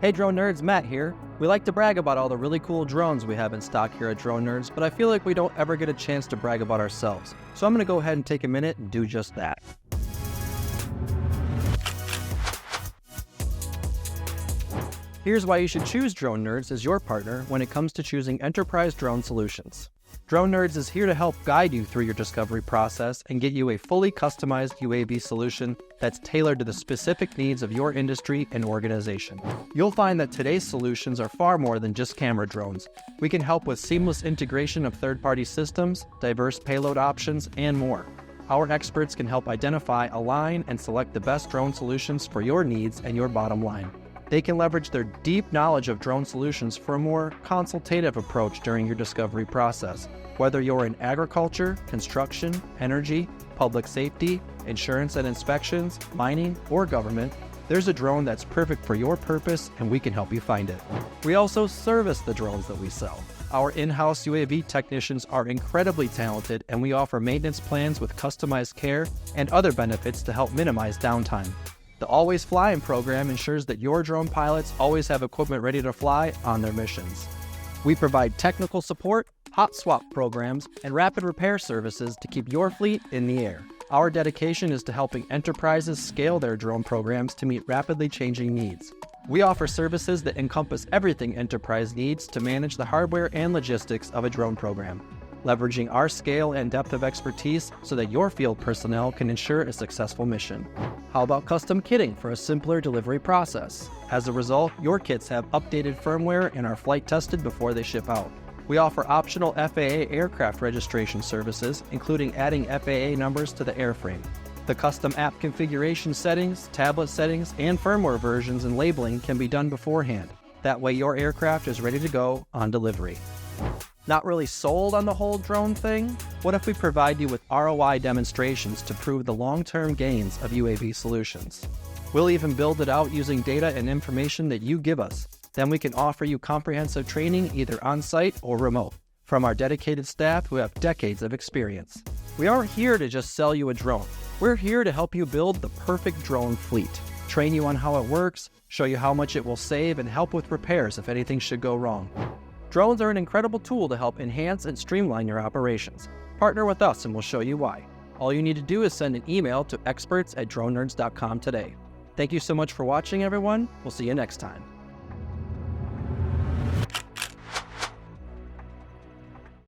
Hey Drone Nerds, Matt here. We like to brag about all the really cool drones we have in stock here at Drone Nerds, but I feel like we don't ever get a chance to brag about ourselves. So I'm going to go ahead and take a minute and do just that. Here's why you should choose Drone Nerds as your partner when it comes to choosing enterprise drone solutions. Drone Nerds is here to help guide you through your discovery process and get you a fully customized UAV solution that's tailored to the specific needs of your industry and organization. You'll find that today's solutions are far more than just camera drones. We can help with seamless integration of third-party systems, diverse payload options, and more. Our experts can help identify, align, and select the best drone solutions for your needs and your bottom line. They can leverage their deep knowledge of drone solutions for a more consultative approach during your discovery process. Whether you're in agriculture, construction, energy, public safety, insurance and inspections, mining, or government, there's a drone that's perfect for your purpose and we can help you find it. We also service the drones that we sell. Our in-house UAV technicians are incredibly talented and we offer maintenance plans with customized care and other benefits to help minimize downtime. The Always Flying program ensures that your drone pilots always have equipment ready to fly on their missions. We provide technical support, hot swap programs, and rapid repair services to keep your fleet in the air. Our dedication is to helping enterprises scale their drone programs to meet rapidly changing needs. We offer services that encompass everything enterprise needs to manage the hardware and logistics of a drone program, leveraging our scale and depth of expertise so that your field personnel can ensure a successful mission. How about custom kitting for a simpler delivery process? As a result, your kits have updated firmware and are flight tested before they ship out. We offer optional FAA aircraft registration services, including adding FAA numbers to the airframe. The custom app configuration settings, tablet settings, and firmware versions and labeling can be done beforehand. That way your aircraft is ready to go on delivery. Not really sold on the whole drone thing? What if we provide you with ROI demonstrations to prove the long-term gains of UAV solutions? We'll even build it out using data and information that you give us. Then we can offer you comprehensive training either on-site or remote from our dedicated staff who have decades of experience. We aren't here to just sell you a drone. We're here to help you build the perfect drone fleet, train you on how it works, show you how much it will save, and help with repairs if anything should go wrong. Drones are an incredible tool to help enhance and streamline your operations. Partner with us and we'll show you why. All you need to do is send an email to experts@dronenerds.com today. Thank you so much for watching, everyone. We'll see you next time.